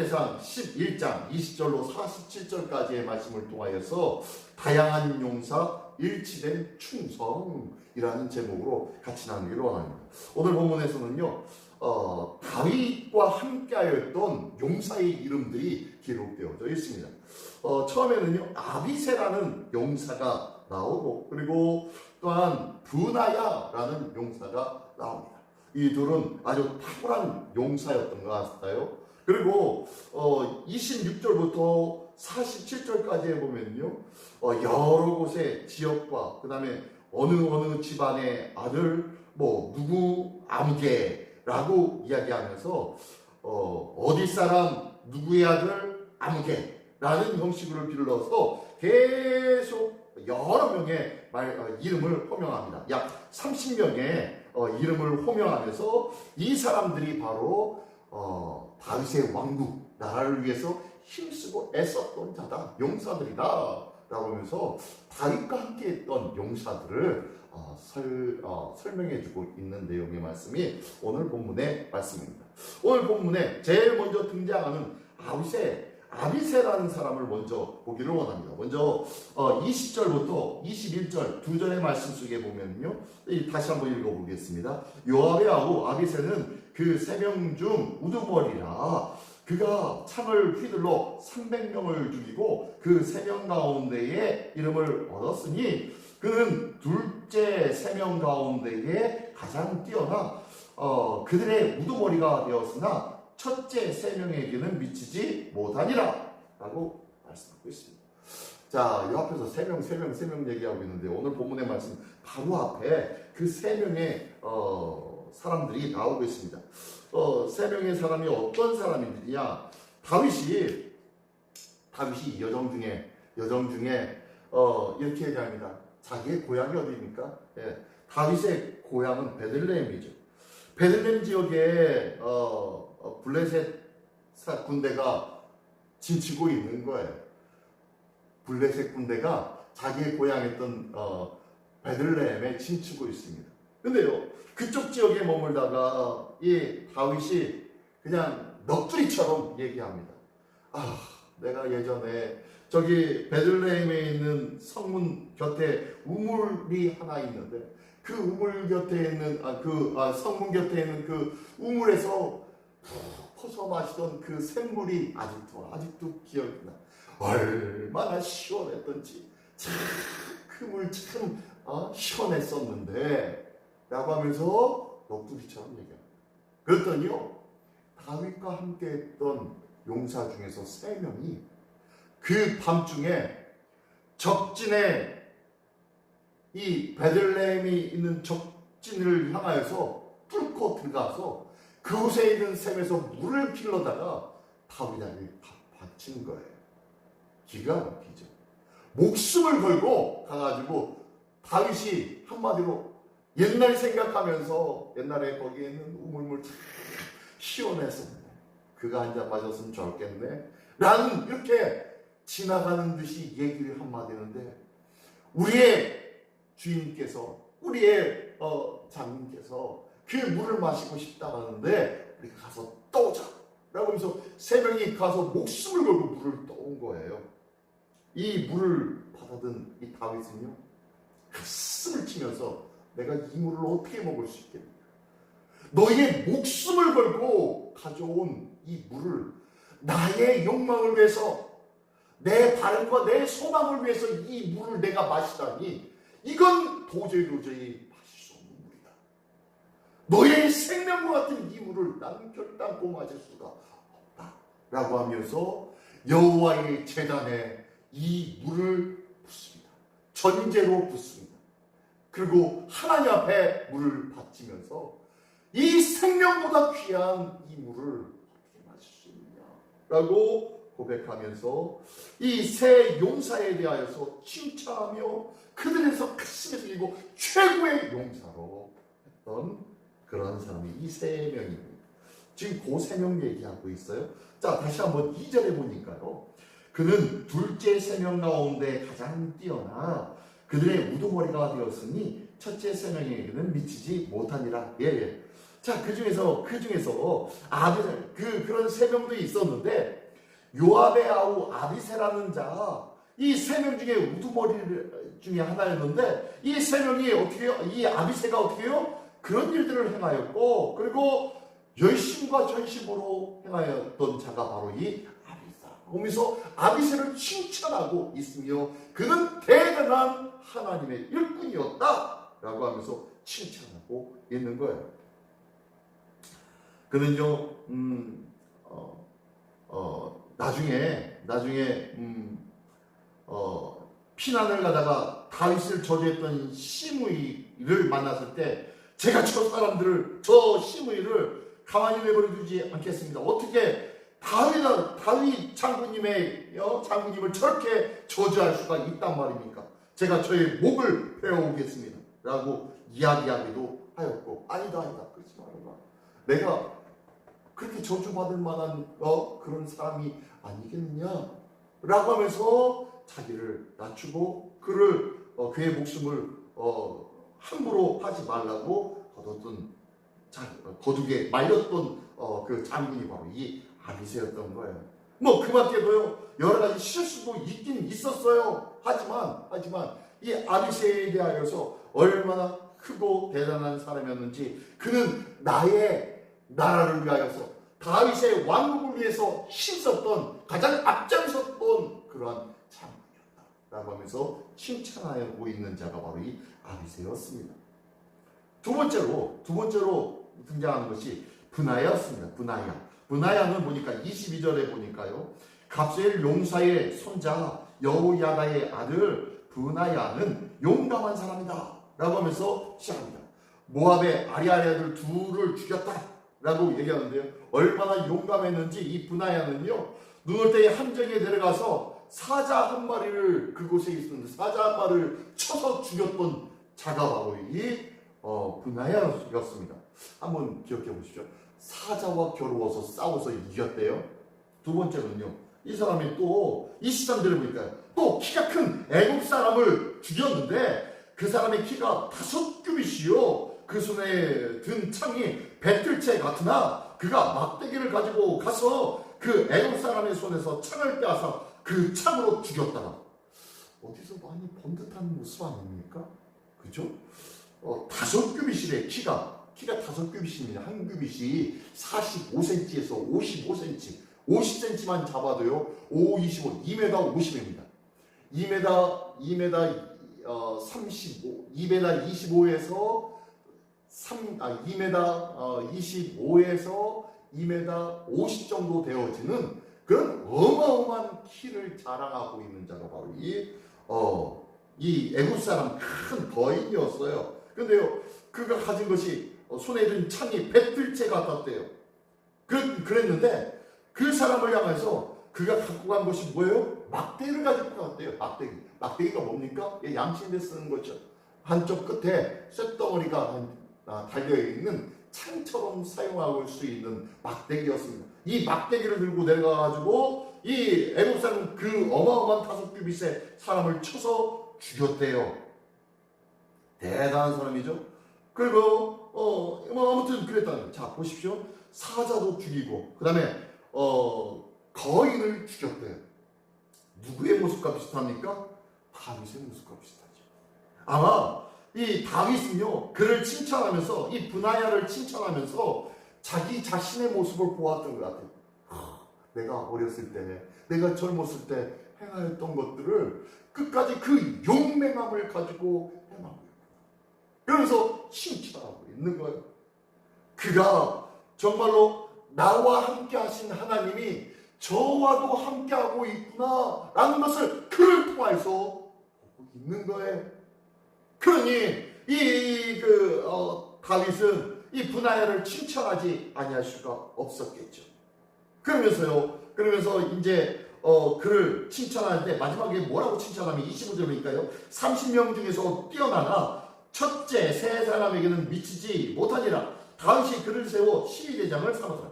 사무엘상 11장 20절로 47절까지의 말씀을 통하여서 다양한 용사 일치된 충성이라는 제목으로 같이 나누기로 원합니다. 오늘 본문에서는요, 다윗과 함께하였던 용사의 이름들이 기록되어져 있습니다. 처음에는요, 아비새라는 용사가 나오고, 그리고 또한 브나야라는 용사가 나옵니다. 이 둘은 아주 탁월한 용사였던 것 같아요. 그리고 26절부터 47절까지에 보면요, 여러 곳의 지역과 그 다음에 어느 집안의 아들 누구 아무개라고 이야기하면서 어디 사람 누구의 아들 아무개라는 형식으로 빌러서 계속 여러 명의 이름을 호명합니다. 약 30명의 이름을 호명하면서 이 사람들이 바로 다윗의 왕국 나라를 위해서 힘쓰고 애썼던 자다, 용사들이다 라고 하면서 다윗과 함께 했던 용사들을 설명해주고 있는 내용의 말씀이 오늘 본문의 말씀입니다. 오늘 본문에 제일 먼저 등장하는 아비새라는 사람을 먼저 보기를 원합니다. 먼저 20절부터 21절 두 절의 말씀 속에 보면요, 다시 한번 읽어보겠습니다. 요압의 아우 아비새는 그 세 명 중 우두머리라. 그가 창을 휘둘러 300명을 죽이고 그 세 명 가운데에 이름을 얻었으니 그는 둘째 3명 가운데에 가장 뛰어나 그들의 우두머리가 되었으나 첫째 3명에게는 미치지 못하니라 라고 말씀하고 있습니다. 자, 이 앞에서 3명 얘기하고 있는데 오늘 본문의 말씀 바로 앞에 그 3명의 사람들이 나오고 있습니다. 3명의 사람이 어떤 사람이냐? 다윗이 여정 중에 이렇게 얘기합니다. 자기의 고향이 어디입니까? 다윗의 고향은 베들레헴이죠. 베들레헴 지역에 블레셋 군대가 진치고 있는 거예요. 블레셋 군대가 자기의 고향이었던 베들레헴에 진치고 있습니다. 근데요, 그쪽 지역에 머물다가 이 다윗이 그냥 넋두리처럼 얘기합니다. 내가 예전에 저기 베들레헴에 있는 성문 곁에 우물이 하나 있는데 그 우물 곁에 있는 성문 곁에 있는 그 우물에서 푹 퍼서 마시던 그 샘물이 아직도 기억이 나. 얼마나 시원했던지 그 물 참 시원했었는데 라고 하면서 넋두리처럼 얘기합니다. 그랬더니요, 다윗과 함께 했던 용사 중에서 3명이 그 밤중에 적진에 이 베들레헴이 있는 적진을 향하여서 뚫고 들어가서 그곳에 있는 샘에서 물을 길러다가 다윗에게 바친 거예요. 기가 막히죠. 목숨을 걸고 가가지고 다윗이 한마디로 옛날 생각하면서 옛날에 거기에 있는 우물물 참 시원했었는데 그가 한 잔 마셨으면 좋겠네 라는 이렇게 지나가는 듯이 얘기를 한마디 했는데 우리의 주인께서 우리의 장님께서 그 물을 마시고 싶다 하는데 우리가 가서 떠오자 라고 하면서 3명이 가서 목숨을 걸고 물을 떠온 거예요. 이 물을 받아든 이 다윗은요, 가슴을 치면서 내가 이 물을 어떻게 먹을 수 있겠느냐, 너의 목숨을 걸고 가져온 이 물을 나의 욕망을 위해서, 내 바람과 내 소망을 위해서 이 물을 내가 마시다니 이건 도저히 마실 수 없는 물이다. 너의 생명과 같은 이 물을 나는 결단코 마실 수가 없다 라고 하면서 여호와의 제단에 이 물을 붓습니다. 전제로 붓습니다. 그리고 하나님 앞에 물을 바치면서 이 생명보다 귀한 이 물을 어떻게 마실 수 있느냐 라고 고백하면서 이 세 용사에 대하여서 칭찬하며 그들에서 가슴에 들리고 최고의 용사로 했던 그런 사람이 이 3명입니다. 지금 그 3명 얘기하고 있어요. 자, 다시 한번 2절에 보니까요, 그는 둘째 3명 가운데 가장 뛰어나 그들의 우두머리가 되었으니 첫째 3명에게는 미치지 못하니라. 자, 그 중에서 그런 3명도 있었는데 요압의 아우 아비새라는 자, 이 세 명 중에 우두머리 중에 하나였는데 이 세 명이 어떻게 해요? 이 아비새가 어떻게 해요? 그런 일들을 행하였고 그리고 열심과 전심으로 행하였던 자가 바로 이 아비새라. 그러면서 아비새를 칭찬하고 있으며 그는 대단한 하나님의 일꾼이었다라고 하면서 칭찬하고 있는 거예요. 그는요, 나중에 피난을 가다가 다윗을 저주했던 시므이를 만났을 때 제가 저 시므이를 가만히 내버려 두지 않겠습니다. 어떻게 다윗 장군님을 저렇게 저주할 수가 있단 말입니까? 제가 저의 목을 베어오겠습니다. 라고 이야기하기도 하였고, 아니다, 그렇지 말아라. 내가 그렇게 저주받을 만한 그런 사람이 아니겠느냐? 라고 하면서 자기를 낮추고 그의 목숨을 함부로 하지 말라고 거두게 말렸던 그 장군이 바로 이 아비새였던 거예요. 뭐 그 밖에도요 여러 가지 실수도 있긴 있었어요. 하지만 이 아비새에 대하여서 얼마나 크고 대단한 사람이었는지 그는 나의 나라를 위하여서 다윗의 왕국을 위해서 힘썼던 가장 앞장섰던 그러한 장군이었다라고 하면서 칭찬하고 있는 자가 바로 이 아비새였습니다. 두 번째로 등장하는 것이 브나야였습니다. 브나야는 보니까 22절에 보니까요. 갑세엘 용사의 손자 여호야다의 아들 브나야는 용감한 사람이다 라고 하면서 시작합니다. 모압의 아리아의 아들 둘을 죽였다 라고 얘기하는데요. 얼마나 용감했는지 이 브나야는요. 눈올 때의 함정에 데려가서 사자 한 마리를 그곳에 있었는데 사자 한 마리를 쳐서 죽였던 자가 바로 이 브나야였습니다. 한번 기억해 보십시오. 사자와 겨루어서 싸워서 이겼대요. 두 번째는요. 이 사람이 또 23절에 보니까 또 키가 큰 애국 사람을 죽였는데 그 사람의 키가 5규빗이요. 그 손에 든 창이 배틀채 같으나 그가 막대기를 가지고 가서 그 애국 사람의 손에서 창을 빼앗아 그 창으로 죽였다가 어디서 많이 본 듯한 모습 아닙니까? 그죠? 5규빗이래. 키가 5규빗입니다. 한 규빗이 45cm에서 55cm, 50cm만 잡아도요. 5, 25, 2m 50입니다. 2m 35, 2m 25에서 2m 25에서 2m 50 정도 되어지는 그런 어마어마한 키를 자랑하고 있는 자가 바로 이 애국 사람 큰 거인이었어요. 근데요, 그가 가진 것이 손에 든 창이 배틀채 같았대요. 그랬는데 그 사람을 향해서 그가 갖고 간 것이 뭐예요? 막대기를 가지고 갔대요. 막대기가 뭡니까? 양치인데 쓰는 거죠. 한쪽 끝에 쇳덩어리가 달려있는 창처럼 사용할 수 있는 막대기였습니다. 이 막대기를 들고 내려가가지고 이 애국 사람은 그 어마어마한 5규빗의 사람을 쳐서 죽였대요. 대단한 사람이죠. 그리고 아무튼 그랬다는 거예요. 자, 보십시오. 사자도 죽이고 그 다음에 거인을 죽였대요. 누구의 모습과 비슷합니까? 다윗의 모습과 비슷하죠. 아마 이 다윗은요 그를 칭찬하면서 이 브나야를 칭찬하면서 자기 자신의 모습을 보았던 것 같아요. 내가 어렸을 때, 내가 젊었을 때 행하였던 것들을 끝까지 그 용맹함을 가지고 행하고 있구나. 그러면서 칭찬하고 있는 거예요. 그가 정말로 나와 함께 하신 하나님이 저와도 함께 하고 있구나 라는 것을 그를 통해서 보고 있는 거예요. 그러니 다윗은 이 브나야를 칭찬하지 아니할 수가 없었겠죠. 그러면서 이제 그를 칭찬하는데 마지막에 뭐라고 칭찬하면 25절 보니까요. 30명 중에서 뛰어나나 첫째 세 사람에게는 미치지 못하니라. 다윗이 그를 세워 시위대장을 삼았더라.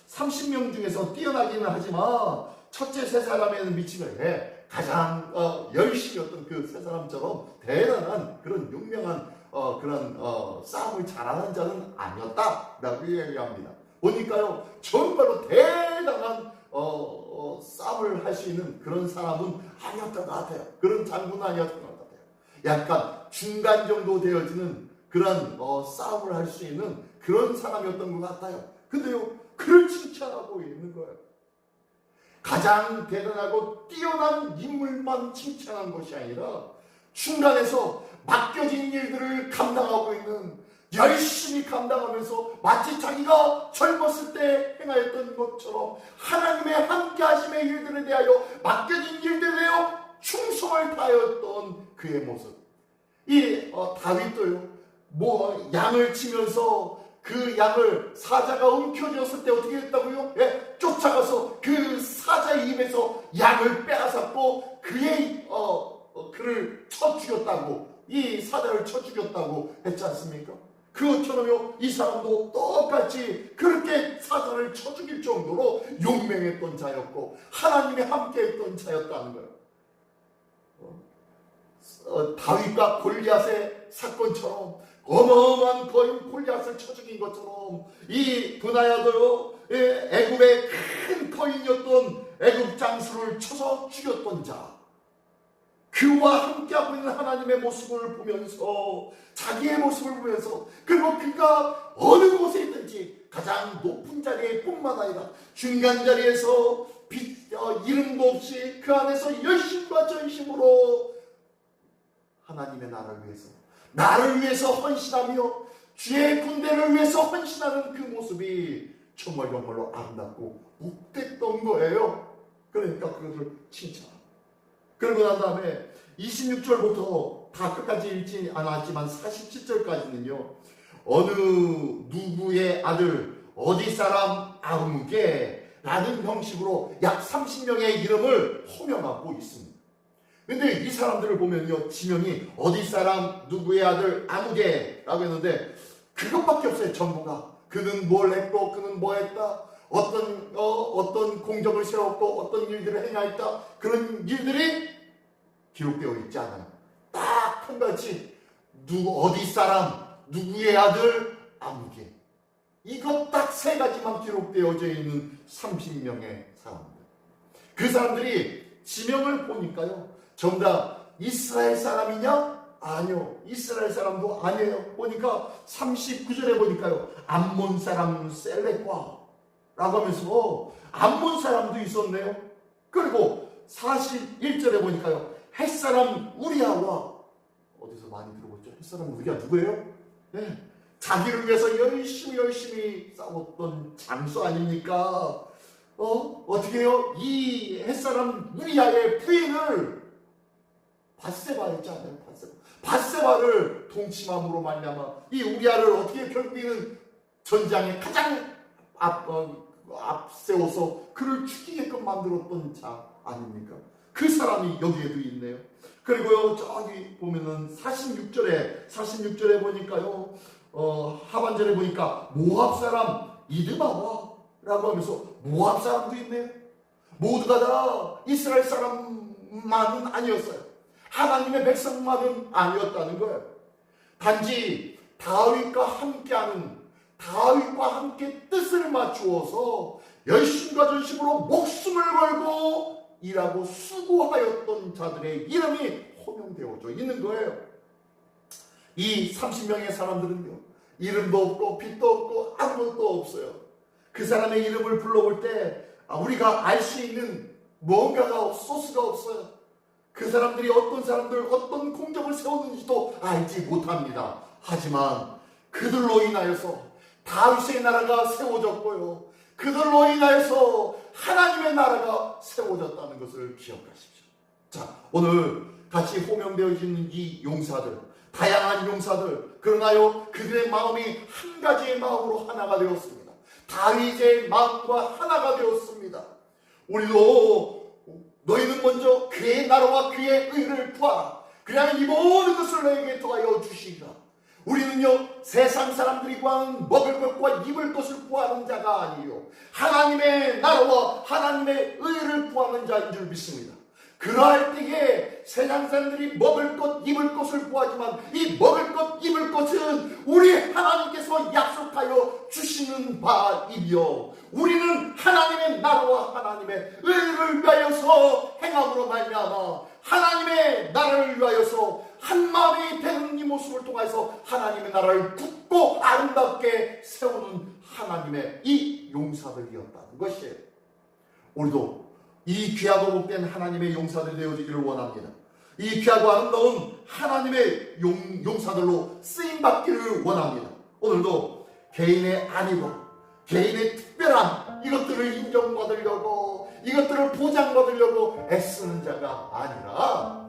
30명 중에서 뛰어나기는 하지만 첫째 세 사람에게는 미치면 가장 열심이었던 그 세 사람처럼 대단한 그런 용맹한 그런 싸움을 잘하는 자는 아니었다라고 이야기합니다. 보니까요 정말로 대단한 싸움을 할 수 있는 그런 사람은 아니었던 것 같아요. 그런 장군은 아니었던 것 같아요. 약간 중간 정도 되어지는 그런 싸움을 할 수 있는 그런 사람이었던 것 같아요. 근데요, 그를 칭찬하고 있는 거예요. 가장 대단하고 뛰어난 인물만 칭찬한 것이 아니라 중간에서 맡겨진 일들을 감당하고 있는, 열심히 감당하면서 마치 자기가 젊었을 때 행하였던 것처럼 하나님의 함께하심의 일들에 대하여, 맡겨진 일들에 대하여 충성을 다하였던 그의 모습. 이 다윗도요, 양을 치면서 그 양을 사자가 움켜쥐었을 때 어떻게 했다고요? 쫓아가서 그 사자의 입에서 양을 빼앗았고 그를 쳐 죽였다고, 이 사자를 쳐 죽였다고 했지 않습니까? 그것처럼요, 이 사람도 똑같이 그렇게 사자를 쳐 죽일 정도로 용맹했던 자였고 하나님이 함께했던 자였다는 거예요. 다윗과 골리앗의 사건처럼, 어마어마한 골리앗을 쳐 죽인 것처럼, 이 브나야도요, 애굽의 큰 거인이었던 애굽 장수를 쳐서 죽였던 자, 그와 함께하고 있는 하나님의 모습을 보면서, 자기의 모습을 보면서, 그리고 그가 어느 곳에 있든지 가장 높은 자리에 뿐만 아니라 중간 자리에서 이름도 없이 그 안에서 열심과 전심으로 하나님의 나를 위해서 헌신하며 주의 군대를 위해서 헌신하는 그 모습이 정말로 아름답고 복됐던 거예요. 그러니까 그것을 칭찬합니다. 그러고 난 다음에 26절부터 다 끝까지 읽지 않았지만 47절까지는요, 어느 누구의 아들 어디 사람 아무개 라는 형식으로 약 30명의 이름을 호명하고 있습니다. 근데 이 사람들을 보면요, 지명이 어디 사람 누구의 아들 아무개라고 했는데 그것밖에 없어요. 전부가 그는 뭘 했고 그는 뭐 했다, 어떤 공적을 세웠고 어떤 일들을 행하였다, 그런 일들이 기록되어 있지 않아요. 딱 한 가지, 어디 사람 누구의 아들 아무개, 이것 딱 세 가지만 기록되어져 있는 30명의 사람들. 그 사람들이 지명을 보니까요, 전부 다 이스라엘 사람이냐? 아니요, 이스라엘 사람도 아니에요. 보니까 39절에 보니까요, 암몬 사람 셀렉과 라고 하면서 암몬 사람도 있었네요. 그리고 41절에 보니까요, 햇사람 우리아와, 어디서 많이 들어봤죠? 햇사람 우리아 누구예요? 네, 자기를 위해서 열심히 싸웠던 장수 아닙니까? 어떻게 해요? 이 햇사람 우리아의 부인을 밧세바 했지 않아요? 밧세바를 동침함으로 말미암아 이 우리아를 어떻게 결국에는 전장에 가장 앞세워서 그를 죽이게끔 만들었던 자 아닙니까? 그 사람이 여기에도 있네요. 그리고요, 저기 보면은 46절에 보니까요, 하반절에 보니까 모압 사람 이드마와 라고 하면서 모압 사람도 있네요. 모두가 다 이스라엘 사람만은 아니었어요. 하나님의 백성만은 아니었다는 거예요. 단지 다윗과 함께 뜻을 맞추어서 열심과 전심으로 목숨을 걸고 일하고 수고하였던 자들의 이름이 호명되어져 있는 거예요. 이 30명의 사람들은요, 이름도 없고 빛도 없고 아무것도 없어요. 그 사람의 이름을 불러볼 때 우리가 알 수 있는 뭔가가, 소스가 없어요. 그 사람들이 어떤 공적을 세웠는지도 알지 못합니다. 하지만 그들로 인하여서 다윗의 나라가 세워졌고요, 그들로 인하여서 하나님의 나라가 세워졌다는 것을 기억하십시오. 자, 오늘 같이 호명되어지는 이 용사들, 다양한 용사들, 그러나요, 그들의 마음이 한 가지의 마음으로 하나가 되었습니다. 다윗의 마음과 하나가 되었습니다. 우리도 너희는 먼저 그의 나라와 그의 의를 구하라. 그냥 이 모든 것을 너에게 더하여 주시리라. 우리는요, 세상 사람들이 구하는 먹을 것과 입을 것을 구하는 자가 아니요, 하나님의 나라와 하나님의 의를 구하는 자인 줄 믿습니다. 그러할 때에 세상 사람들이 먹을 것 입을 것을 구하지만 이 먹을 것 입을 것은 우리 하나님께서 약속하여 주시는 바이며 우리는 하나님의 나라와 하나님의 의를 위하여서 행함으로 말미암아 하나님의 나라를 위하여서 한 마음이 되는 이 모습을 통해서 하나님의 나라를 굳고 아름답게 세우는 하나님의 이 용사들이었다는 것이에요. 우리도 이 귀하고 복된 하나님의 용사들이 되어지기를 원합니다. 이 귀하고 아름다운 하나님의 용사들로 쓰임받기를 원합니다. 오늘도 개인의 안위와 개인의 특별한 이것들을 인정받으려고 이것들을 보장받으려고 애쓰는 자가 아니라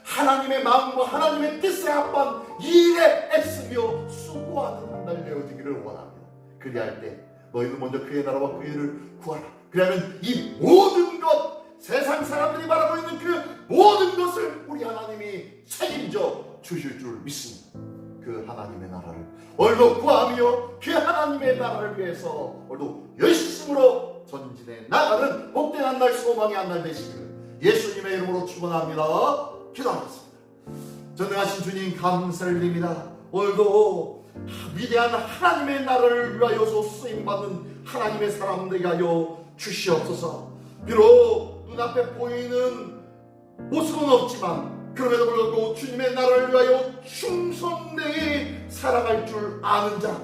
하나님의 마음과 하나님의 뜻에 합한 이 일에 애쓰며 수고하는 한 날 되어지기를 원합니다. 그리할 때 너희는 먼저 그의 나라와 그의 일을 구하라. 그러면 이 모든 것 세상 사람들이 바라고 있는 그 모든 것을 우리 하나님이 책임져 주실 줄 믿습니다. 그 하나님의 나라를 오늘도 구하며 그 하나님의 나라를 위해서 오늘도 열심으로 전진해 나가는 복된 한 날 소망의 한 날 되시기를 예수님의 이름으로 축원합니다. 기도하겠습니다. 전능하신 주님 감사를 드립니다. 오늘도 위대한 하나님의 나라를 위하여서 쓰임받는 하나님의 사람들에게 하여 주시옵소서. 비록 눈앞에 보이는 모습은 없지만 그럼에도 불구하고 주님의 나라를 위하여 충성되이 살아갈 줄 아는 자,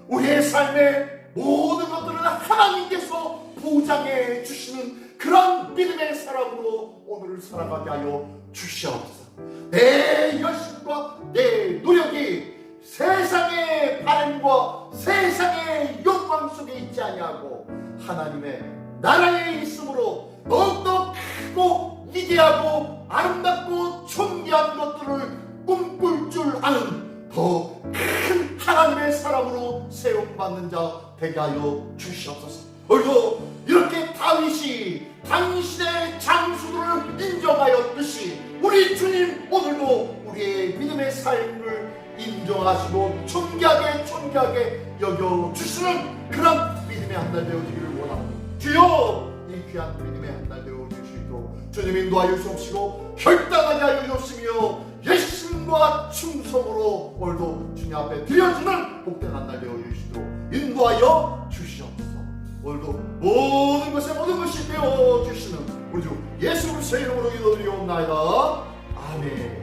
우리의 삶의 모든 것들은 하나님께서 보장해 주시는 그런 믿음의 사람으로 오늘을 살아가게 하여 주시옵소서. 내 열심과 내 노력이 세상의 바람과 세상의 욕망 속에 있지 아니하고 하나님의 나라에 있으므로 더욱더 크고 위대하고 아름답고 존귀한 것들을 꿈꿀 줄 아는 더 큰 하나님의 사람으로 세움받는 자 되게 하여 주시옵소서. 오늘도 이렇게 다윗이 당신의 장수들을 인정하였듯이 우리 주님 오늘도 우리의 믿음의 삶을 인정하시고 존귀하게 여겨주시는 그런 믿음의 한 날 되어지기를 원합니다. 주여 이 귀한 믿음의 한 날 되어질 수 있도록 주님 인도하여 주옵시고 결단하게 하여 주시며 열심과 충성으로 오늘도 주님 앞에 드려지는 복된 한 날 되어주시도록 인도하여 주시옵소서. 오늘도 모든 것이 되어주시는 우리 주 예수 그리스도의 이름으로 기도드리옵나이다. 아멘.